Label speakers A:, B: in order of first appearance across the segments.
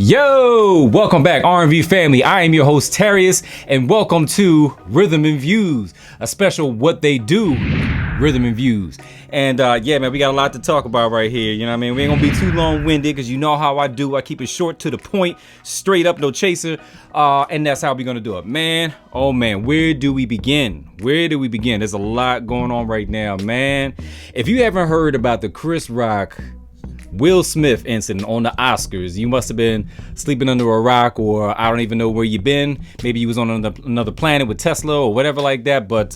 A: Yo, welcome back, R&V Family. I am your host, Tarius, and welcome to Rhythm and Views, a special What They Do, Rhythm and Views. And yeah, man, we got a lot to talk about right here. You know what I mean? We ain't gonna be too long-winded because you know how I do. I keep it short to the point, straight up, no chaser. And that's how we're gonna do it. Man, oh man, where do we begin? Where do we begin? There's a lot going on right now, man. If you haven't heard about the Chris Rock Will Smith incident on the Oscars, you must have been sleeping under a rock, or I don't even know where you've been. Maybe you was on another planet with Tesla or whatever like that. But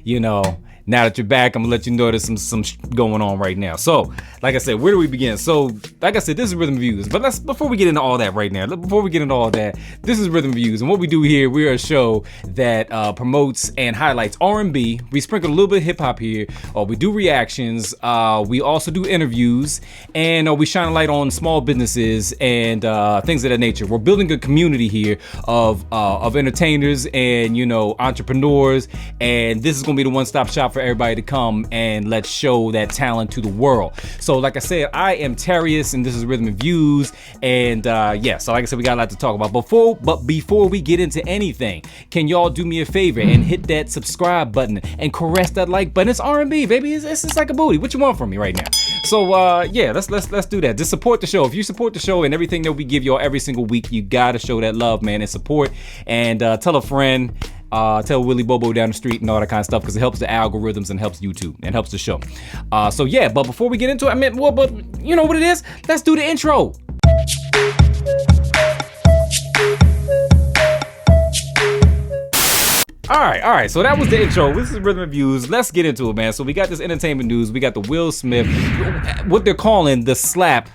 A: you know, now that you're back, I'm gonna let you know there's some going on right now. So, like I said, where do we begin? So, like I said, this is Rhythm Views. But before we get into all that right now, this is Rhythm Views, and what we do here, we're a show that promotes and highlights R&B. We sprinkle a little bit of hip hop here. We do reactions. We also do interviews, and we shine a light on small businesses and things of that nature. We're building a community here of entertainers and entrepreneurs, and this is gonna be the one-stop shop for everybody to come and let's show that talent to the world. So like I said, I am Tarius and this is Rhythm and Views, and yeah, so like I said, we got a lot to talk about. But before we get into anything, can y'all do me a favor and hit that subscribe button and caress that like button? It's R&B, baby. It's like a booty. What you want from me right now? So yeah, let's do that. Just support the show. If you support the show and everything that we give y'all every single week, you gotta show that love, man, and support. And tell a friend. Tell Willie Bobo down the street and all that kind of stuff, because it helps the algorithms and helps YouTube and helps the show. So yeah, but before we get into it, but you know what it is? Let's do the intro. All right. So that was the intro. This is Rhythm and Views. Let's get into it, man. So we got this entertainment news. We got the Will Smith, what they're calling the slap,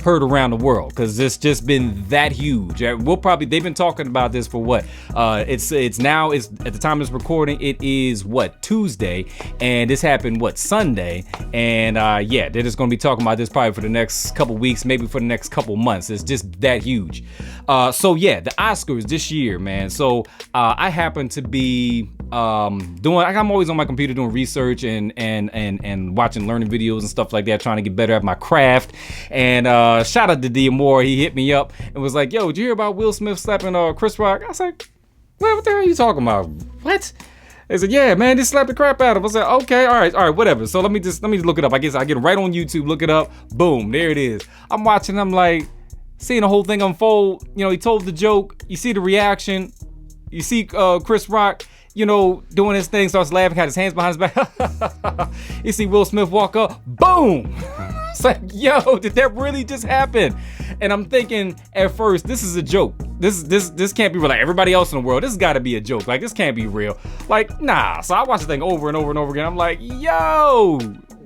A: heard around the world, because it's just been that huge. They've been talking about this for what? It's at the time of this recording, it is what, Tuesday, and this happened what, Sunday, and yeah, they're just gonna be talking about this probably for the next couple weeks, maybe for the next couple months. It's just that huge. So yeah, the Oscars this year, man. So I happen to be I'm always on my computer doing research and watching learning videos and stuff like that, trying to get better at my craft. And shout out to D Morris, he hit me up and was like, "Yo, did you hear about Will Smith slapping Chris Rock?" I was like, what the hell are you talking about? What? They said, "Yeah, man, just slapped the crap out of him." I said, "Okay, all right, whatever." So let me look it up. I guess I get right on YouTube, look it up, boom, there it is. I'm watching, I'm like, seeing the whole thing unfold. He told the joke, you see the reaction, you see Chris Rock, doing his thing, starts laughing, had his hands behind his back. You see Will Smith walk up, boom. It's like, yo, did that really just happen? And I'm thinking at first, this is a joke. This can't be real. Like everybody else in the world, this has got to be a joke. Like, this can't be real. Like, nah. So I watched the thing over and over and over again. I'm like, yo,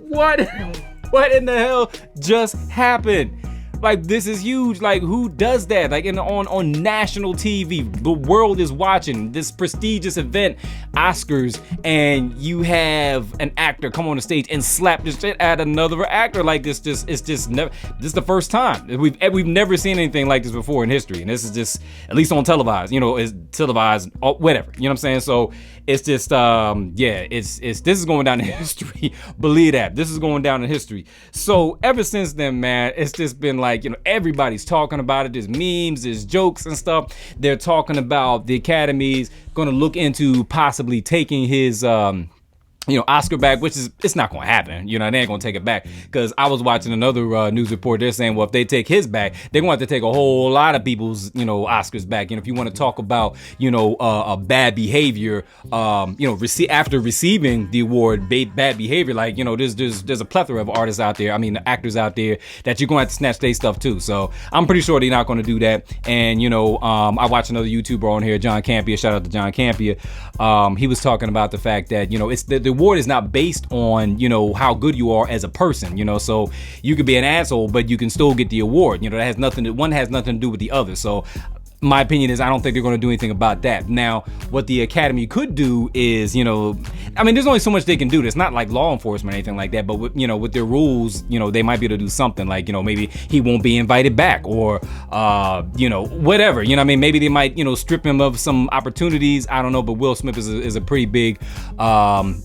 A: what in the hell just happened? Like, this is huge. Like, who does that? Like, on national TV, the world is watching this prestigious event, Oscars, and you have an actor come on the stage and slap the shit out of another actor like this. This is the first time. We've never seen anything like this before in history, and this is just, at least on televised. It's televised, whatever. You know what I'm saying? So it's just, yeah, this is going down in history. Believe that. This is going down in history. So ever since then, man, it's just been like, everybody's talking about it. There's memes, there's jokes and stuff. They're talking about the Academy's going to look into possibly taking his Oscar back, which is, it's not gonna happen. They ain't gonna take it back, because I was watching another news report. They're saying, well, if they take his back, they're going to have to take a whole lot of people's Oscars back. If you want to talk about a bad behavior, after receiving the award, bad behavior, like there's a plethora of artists out there, actors out there, that you're going to have to snatch their stuff too. So I'm pretty sure they're not going to do that. And I watched another YouTuber on here, John Campia. Shout out to John Campia. He was talking about the fact that it's the award is not based on how good you are as a person. So you could be an asshole, but you can still get the award. That has one has nothing to do with the other. So my opinion is, I don't think they're going to do anything about that. Now, what the Academy could do is, there's only so much they can do. It's not like law enforcement or anything like that, but with their rules, they might be able to do something like, maybe he won't be invited back, or you know, whatever, you know what I mean? Maybe they might, you know, strip him of some opportunities. I don't know, but Will Smith is a pretty big,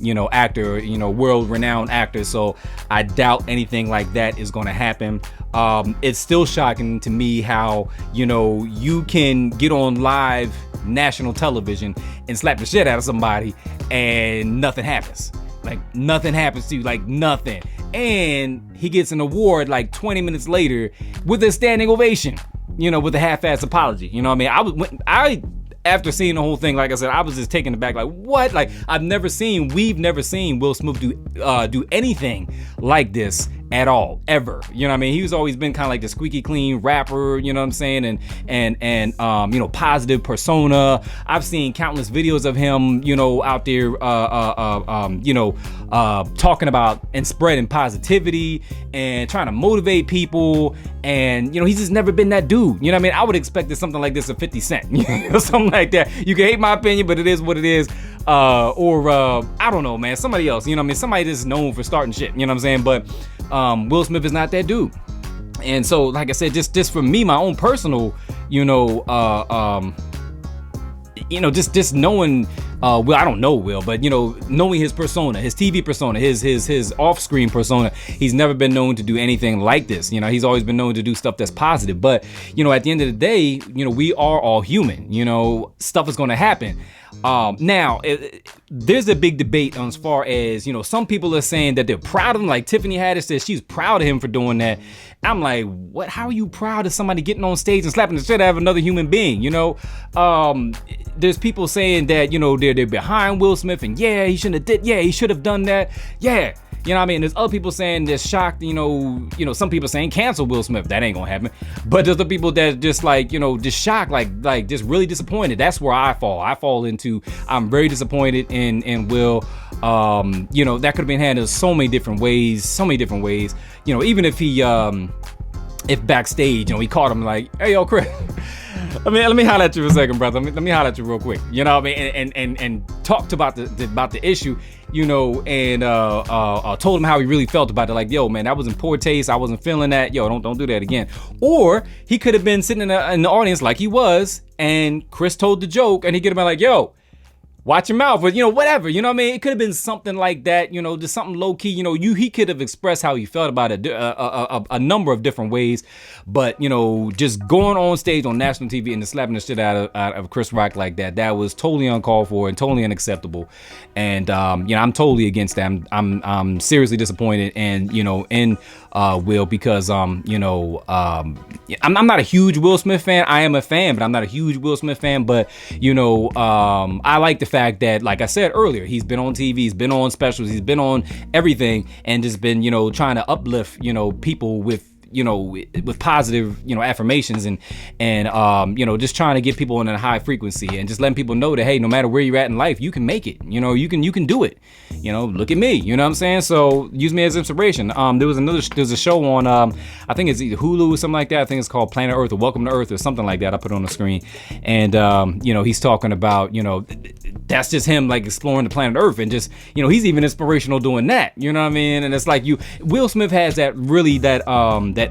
A: you know, actor, you know, world-renowned actor. So I doubt anything like that is going to happen. It's still shocking to me how, you know, you can get on live national television and slap the shit out of somebody and nothing happens. Like nothing happens to you, like nothing. And he gets an award like 20 minutes later with a standing ovation, you know, with a half-assed apology. You know what I mean? After seeing the whole thing, like I said, I was just taken aback. Like, what? Like, we've never seen Will Smith do anything like this at all, ever. You know what I mean? He's always been kind of like the squeaky clean rapper, you know what I'm saying? And you know, positive persona. I've seen countless videos of him, you know, out there, you know, talking about and spreading positivity and trying to motivate people. And, you know, he's just never been that dude. You know what I mean? I would expect something like this of 50 Cent, you know, something like that. You can hate my opinion, but it is what it is. Or I don't know, man, somebody else, you know what I mean? Somebody that's known for starting shit, you know what I'm saying? But Will Smith is not that dude. And so, like I said, just for me, my own personal, you know, just knowing, Will, I don't know Will, but, you know, knowing his persona, his TV persona, his off-screen persona, he's never been known to do anything like this. You know, he's always been known to do stuff that's positive. But, you know, at the end of the day, you know, we are all human. You know, stuff is going to happen. Now, there's a big debate as far as, you know, some people are saying that they're proud of him. Like Tiffany Haddish says she's proud of him for doing that. I'm like, what? How are you proud of somebody getting on stage and slapping the shit out of another human being? You know, there's people saying that, you know, they're behind Will Smith and yeah, he shouldn't have did. Yeah, he should have done that. Yeah. You know what I mean? There's other people saying they're shocked, you know, some people saying cancel Will Smith. That ain't gonna happen. But there's the people that just like, you know, just shocked, like just really disappointed. That's where I fall. I fall into, I'm very disappointed in Will. You know, that could have been handled so many different ways. You know, even if he, if backstage, you know, he caught him like, hey, yo, Chris. Let me holler at you for a second, brother. Let me holler at you real quick. You know what I mean? And talked about the issue, you know, and told him how he really felt about it. Like, yo, man, that was in poor taste. I wasn't feeling that. Yo, don't do that again. Or he could have been sitting in the audience like he was, and Chris told the joke, and he could have been like, yo, watch your mouth, or, you know, whatever, you know what I mean? It could have been something like that, you know, just something low key, you know, he could have expressed how he felt about it a number of different ways, but, you know, just going on stage on national TV and just slapping the shit out of Chris Rock like that was totally uncalled for and totally unacceptable. And, you know, I'm totally against that. I'm seriously disappointed, and, you know, in Will, because, you know, I'm not a huge Will Smith fan. I am a fan, but I'm not a huge Will Smith fan. But, you know, I like the fact that, like I said earlier, he's been on TV, he's been on specials, he's been on everything, and just been, you know, trying to uplift, you know, people with, you know, with positive, you know, affirmations and you know, just trying to get people in a high frequency and just letting people know that, hey, no matter where you're at in life, you can make it. You know, you can do it. You know, look at me. You know what I'm saying? So use me as inspiration. There's a show on I think it's either Hulu or something like that. I think it's called Planet Earth or Welcome to Earth or something like that. I put it on the screen, and you know, he's talking about, you know, that's just him like exploring the planet Earth, and just, you know, he's even inspirational doing that. You know what I mean? And it's like Will Smith has that really that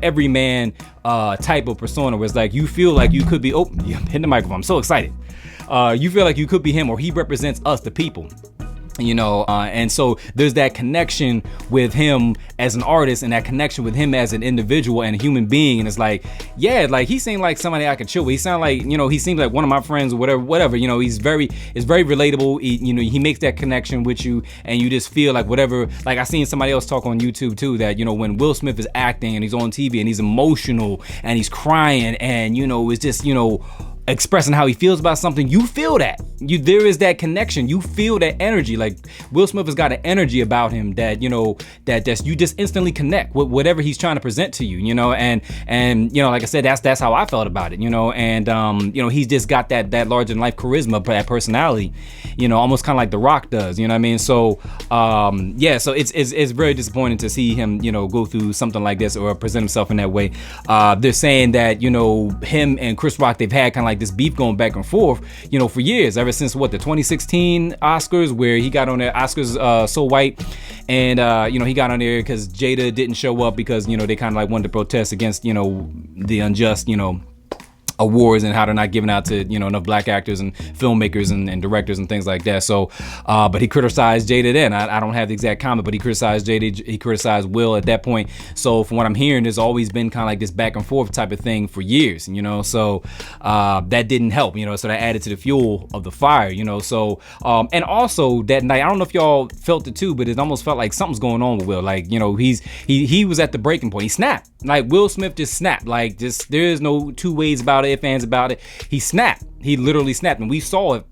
A: everyman type of persona where it's like you feel like you could be, oh, I'm hitting the microphone, I'm so excited. You feel like you could be him, or he represents us, the people. You know, and so there's that connection with him as an artist, and that connection with him as an individual and a human being. And it's like, yeah, like he seemed like somebody I could chill with. He sounded like, you know, he seems like one of my friends or whatever. You know, it's very relatable. You know, he makes that connection with you, and you just feel like whatever. Like I seen somebody else talk on YouTube too, that, you know, when Will Smith is acting and he's on TV and he's emotional and he's crying and, you know, it's just, you know, expressing how he feels about something, you feel that. There is that connection. You feel that energy. Like Will Smith has got an energy about him that, you know, that you just instantly connect with whatever he's trying to present to you, you know, and you know, like I said, that's how I felt about it, you know, and you know, he's just got that larger than life charisma, that personality, you know, almost kind of like The Rock does, you know what I mean? So yeah, so it's very disappointing to see him, you know, go through something like this or present himself in that way. They're saying that, you know, him and Chris Rock, they've had kind of like this beef going back and forth, you know, for years, ever since the 2016 Oscars, where he got on there, Oscars So White, and you know, he got on there because Jada didn't show up because, you know, they kind of like wanted to protest against, you know, the unjust, you know, awards and how they're not giving out to, you know, enough black actors and filmmakers and directors and things like that. So, but he criticized Jada then. I don't have the exact comment, but he criticized Jada, he criticized Will at that point. So from what I'm hearing, there's always been kind of like this back and forth type of thing for years, you know, so that didn't help, you know, so that added to the fuel of the fire, you know, so, and also that night, I don't know if y'all felt it too, but it almost felt like something's going on with Will. Like, you know, he was at the breaking point. He snapped. Like Will Smith just snapped. Like just, there is no two ways about it, fans about it. He snapped. He literally snapped, and we saw it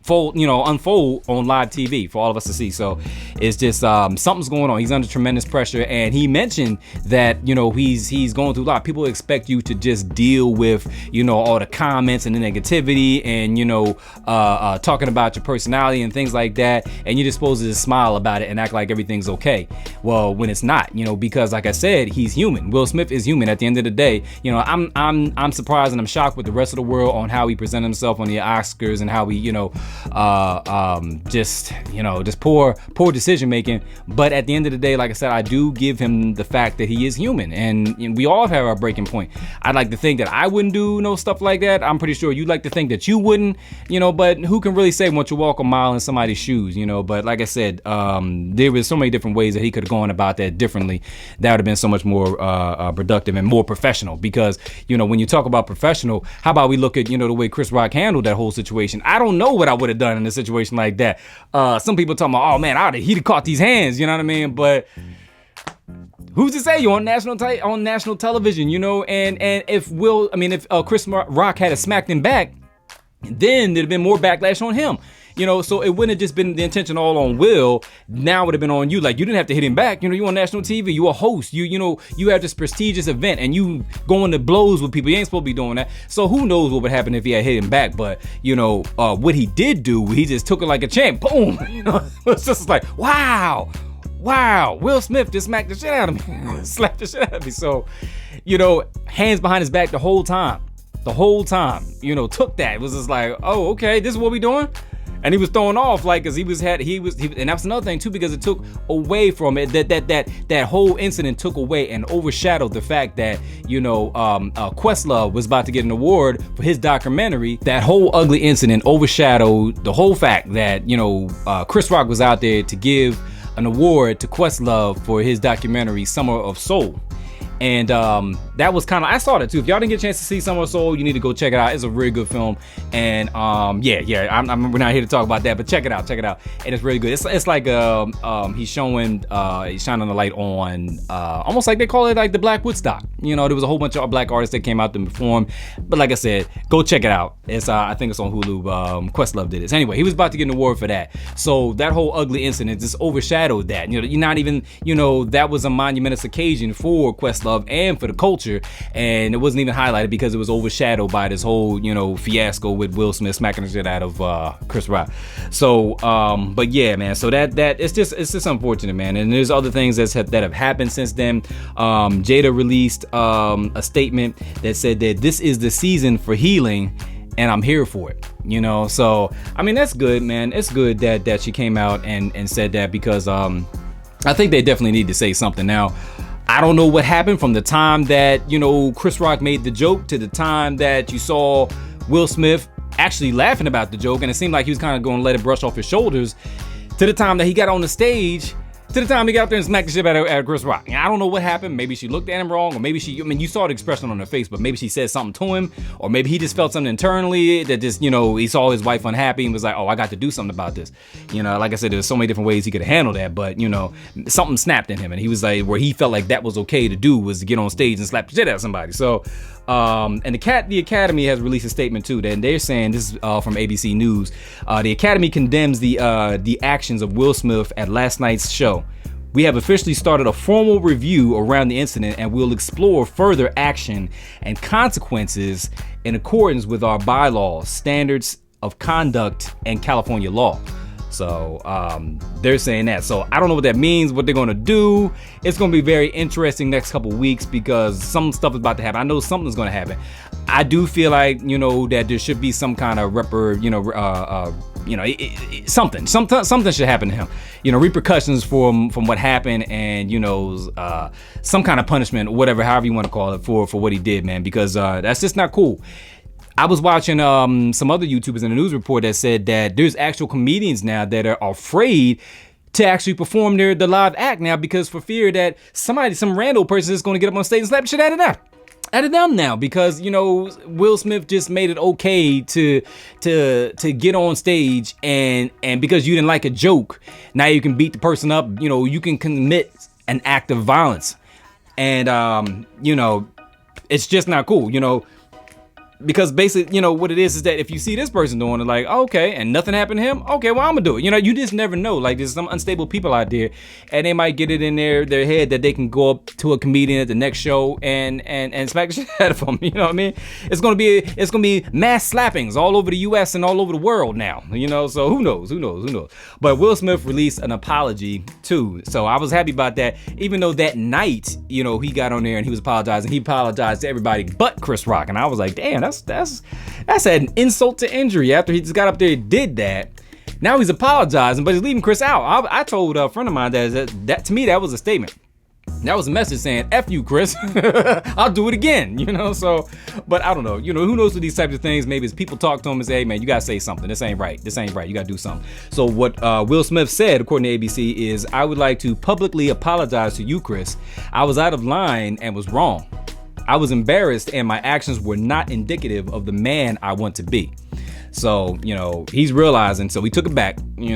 A: unfold on live TV for all of us to see. So it's just something's going on. He's under tremendous pressure, and he mentioned that, you know, he's going through a lot. People expect you to just deal with, you know, all the comments and the negativity and, you know, talking about your personality and things like that, and you're just supposed to just smile about it and act like everything's okay. Well, when it's not, you know, because like I said, he's human. Will Smith is human at the end of the day. You know, I'm surprised and I'm shocked with the rest of the world on how he presented himself on the Oscars and how he, you know, just poor decision making. But at the end of the day, like I said, I do give him the fact that he is human, and we all have our breaking point. I'd like to think that I wouldn't do no stuff like that. I'm pretty sure you'd like to think that you wouldn't, you know, but who can really say once you walk a mile in somebody's shoes, you know? But like I said, there was so many different ways that he could have gone about that differently. That would have been so much more productive and more professional, because, you know, when you talk about professional, how about we look at, you know, the way Chris Rock handled that whole situation? I don't know what I would have done in a situation like that. Some people talking about, oh man, he'd have caught these hands, you know what I mean? But who's to say? You're on national television, you know? And if Chris Rock had smacked him back, then there'd have been more backlash on him. You know, so it wouldn't have just been the intention all on Will. Now it would have been on you. Like, you didn't have to hit him back. You know, you on national TV. You a host. You know, you have this prestigious event and you going to blows with people. You ain't supposed to be doing that. So who knows what would happen if he had hit him back. But, you know, what he did do, he just took it like a champ. Boom. You know, it's just like, wow, Will Smith just smacked the shit out of me. Slapped the shit out of me. So, you know, hands behind his back the whole time, you know, took that. It was just like, oh, okay, this is what we doing? And he was thrown off, like, because he was, and that's another thing too, because it took away from it, that whole incident took away and overshadowed the fact that, you know, Questlove was about to get an award for his documentary. That whole ugly incident overshadowed the whole fact that, you know, Chris Rock was out there to give an award to Questlove for his documentary Summer of Soul. And that was kind of, I saw that too. If y'all didn't get a chance to see Summer of Soul, you need to go check it out. It's a really good film. And we're not here to talk about that, but check it out. And it's really good. It's like he's shining the light on almost like they call it like the Black Woodstock. You know, there was a whole bunch of black artists that came out to perform. But like I said, go check it out. It's I think it's on Hulu. Questlove did it. So anyway, he was about to get an award for that. So that whole ugly incident just overshadowed that. You know, you're not even, you know, that was a monumentous occasion for Questlove and for the culture, and it wasn't even highlighted because it was overshadowed by this whole, you know, fiasco with Will Smith smacking the shit out of Chris Rock. So but yeah, man, so that it's just unfortunate, man. And there's other things that have happened since then. Jada released a statement that said that this is the season for healing and I'm here for it, you know. So I mean, that's good, man. It's good that she came out and said that, because I think they definitely need to say something. Now, I don't know what happened from the time that, you know, Chris Rock made the joke to the time that you saw Will Smith actually laughing about the joke, and it seemed like he was kind of going to let it brush off his shoulders, to the time that he got on the stage, to the time he got out there and smacked the shit out of Chris Rock. And I don't know what happened. Maybe she looked at him wrong, or maybe you saw the expression on her face, but maybe she said something to him, or maybe he just felt something internally that just, you know, he saw his wife unhappy and was like, oh, I got to do something about this. You know, like I said, there's so many different ways he could have handled that, but, you know, something snapped in him, and he was like, where he felt like that was okay to do was to get on stage and slap the shit out of somebody. So, and the Academy has released a statement too, and they're saying, this is from ABC News, the Academy condemns the actions of Will Smith at last night's show. We have officially started a formal review around the incident, and we'll explore further action and consequences in accordance with our bylaws, standards of conduct, and California law. So they're saying that. So I don't know what that means, what they're going to do. It's going to be very interesting next couple weeks, because some stuff is about to happen. I know something's going to happen. I do feel like, you know, that there should be some kind of something should happen to him, you know, repercussions from what happened, and, you know, some kind of punishment, or whatever, however you want to call it, for what he did, man, because that's just not cool. I was watching some other YouTubers in a news report that said that there's actual comedians now that are afraid to actually perform the live act now, because for fear that some random person is going to get up on stage and slap the shit out of them now, because Will Smith just made it okay to get on stage, and because you didn't like a joke, now you can beat the person up. You can commit an act of violence, and it's just not cool. Because basically, what it is that if you see this person doing it, like, okay, and nothing happened to him, okay, well, I'm gonna do it. You just never know. Like, there's some unstable people out there, and they might get it in their head that they can go up to a comedian at the next show and smack the shit out of them. You know what I mean? It's gonna be mass slappings all over the U.S. and all over the world now. So who knows? But Will Smith released an apology too, so I was happy about that. Even though that night, he got on there and he was apologizing. He apologized to everybody but Chris Rock, and I was like, damn. That's an insult to injury. After he just got up there and did that, now he's apologizing, but he's leaving Chris out. I told a friend of mine that to me that was a statement. That was a message saying, F you, Chris. I'll do it again, so, but I don't know, who knows with these types of things. Maybe it's people talk to him and say, hey man, you gotta say something. This ain't right, you gotta do something. So what Will Smith said, according to ABC, is, I would like to publicly apologize to you, Chris. I was out of line and was wrong. I was embarrassed and my actions were not indicative of the man I want to be. So, he's realizing, so he took it back, like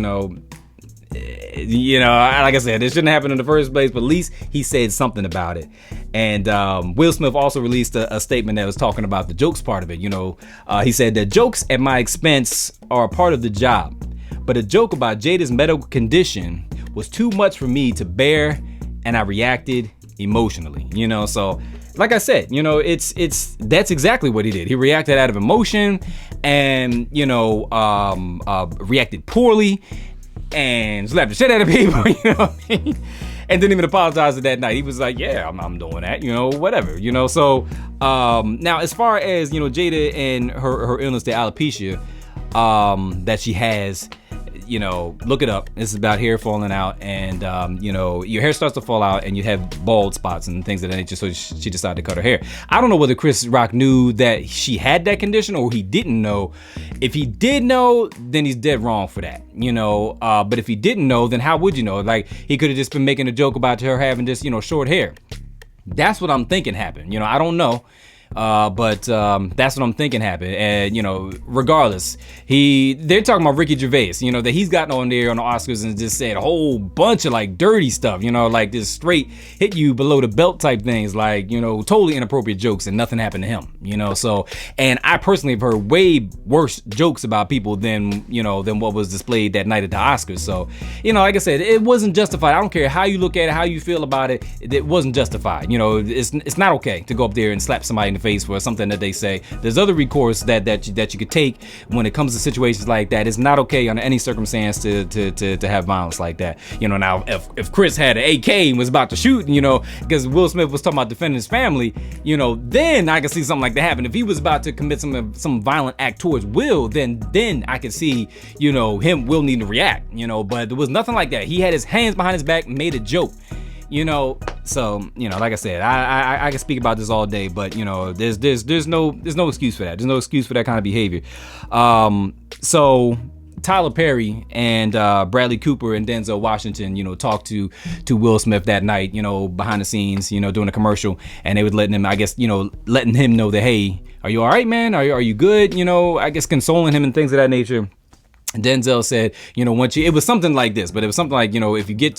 A: I said, it shouldn't happen in the first place, but at least he said something about it. And Will Smith also released a statement that was talking about the jokes part of it. He said that jokes at my expense are a part of the job, but a joke about Jada's medical condition was too much for me to bear, and I reacted emotionally, so like I said, it's that's exactly what he did. He reacted out of emotion and, reacted poorly and slapped the shit out of people, and didn't even apologize that night. He was like, yeah, I'm doing that, whatever, So now as far as, Jada and her illness, the alopecia that she has, look it up. This is about hair falling out, and your hair starts to fall out and you have bald spots and things of that nature, so she decided to cut her hair. I don't know whether Chris Rock knew that she had that condition or he didn't know. If he did know, then he's dead wrong for that, but if he didn't know, then how would you know? Like, he could have just been making a joke about her having just short hair. That's what I'm thinking happened. I don't know. But that's what I'm thinking happened. And regardless, they're talking about Ricky Gervais, that he's gotten on there on the Oscars and just said a whole bunch of like dirty stuff, like this straight hit you below the belt type things, like totally inappropriate jokes, and nothing happened to him, so. And I personally have heard way worse jokes about people than what was displayed that night at the Oscars. So like I said, it wasn't justified. I don't care how you look at it, how you feel about it, it wasn't justified. It's not okay to go up there and slap somebody in the face for something that they say. There's other recourse that you could take when it comes to situations like that. It's not okay under any circumstance to have violence like that. Now if Chris had an AK and was about to shoot, because Will Smith was talking about defending his family, then I could see something like that happen. If he was about to commit some violent act towards Will, then I could see Will needing to react. But there was nothing like that. He had his hands behind his back, made a joke. So like I said, I can speak about this all day, but there's no excuse for that. There's no excuse for that kind of behavior. So Tyler Perry and Bradley Cooper and Denzel Washington, talked to Will Smith that night, behind the scenes, doing a commercial, and they was letting him, I guess, letting him know that, hey, are you all right, man? Are you good? I guess consoling him and things of that nature. Denzel said, it was something like this, but it was something like, once you get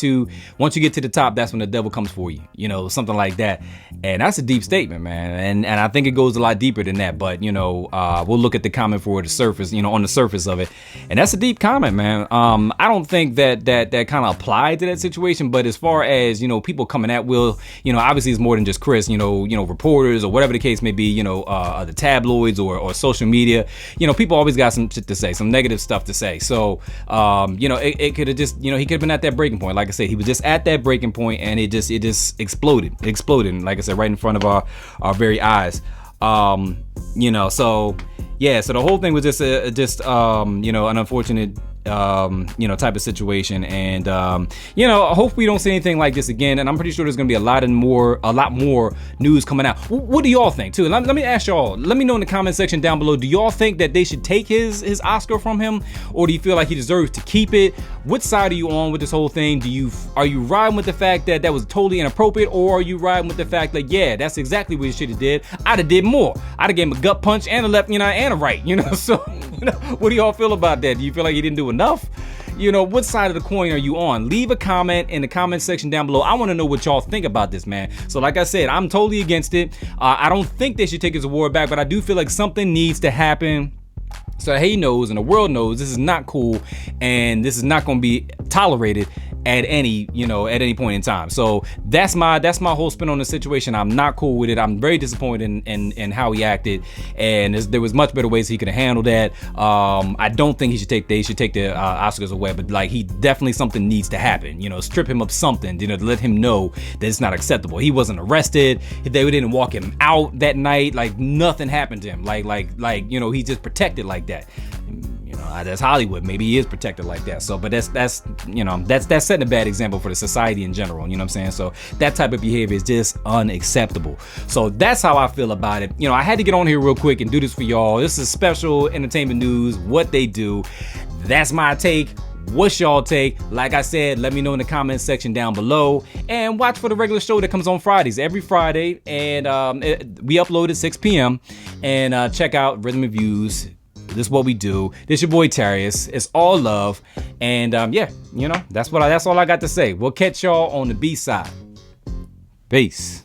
A: to the top, that's when the devil comes for you, something like that. And that's a deep statement, man. And I think it goes a lot deeper than that, but, we'll look at the comment for the surface, on the surface of it. And that's a deep comment, man. I don't think that kind of applied to that situation, but as far as, people coming at Will, obviously it's more than just Chris, reporters or whatever the case may be, the tabloids or social media, people always got some shit to say, some negative stuff to say. So, it could have just, he could have been at that breaking point. Like I said, he was just at that breaking point, and it just exploded. And like I said, right in front of our very eyes. So yeah, so the whole thing was just an unfortunate you know, type of situation. And you know, I hope we don't see anything like this again. And I'm pretty sure there's gonna be a lot more news coming out. What do y'all think too? Let me ask y'all, let me know in the comment section down below, do y'all think that they should take his Oscar from him, or do you feel like he deserves to keep it? What side are you on with this whole thing? Are you riding with the fact that that was totally inappropriate, or are you riding with the fact that, yeah, that's exactly what he should have did? I'd have did more. I'd have gave him a gut punch and a left, you know, and a right, you know. So, you know, what do y'all feel about that? Do you feel like he didn't do enough? You know, what side of the coin are you on? Leave a comment in the comment section down below. I want to know what y'all think about this, man. So like I said, I'm totally against it. I don't think they should take his award back, but I do feel like something needs to happen so that he knows and the world knows this is not cool, and this is not going to be tolerated at any point in time. So that's my whole spin on the situation. I'm not cool with it. I'm very disappointed in how he acted, and there was much better ways he could have handled that. I don't think they should take the Oscars away, but like, he definitely, something needs to happen. You know, strip him of something, you know, to let him know that it's not acceptable. He wasn't arrested. They didn't walk him out that night. Like, nothing happened to him. Like you know, he's just protected like that. You know, that's Hollywood. Maybe he is protected like that. So, but that's you know, that's setting a bad example for the society in general. You know what I'm saying? So that type of behavior is just unacceptable. So that's how I feel about it. You know, I had to get on here real quick and do this for y'all. This is special entertainment news, what they do. That's my take. What's y'all take? Like I said, let me know in the comment section down below, and watch for the regular show that comes on Fridays, every Friday, and we upload at 6 p.m. and check out Rhythm and Views. This is what we do. This your boy Tarius. It's all love, and yeah, you know, that's all I got to say. We'll catch y'all on the B side. Peace.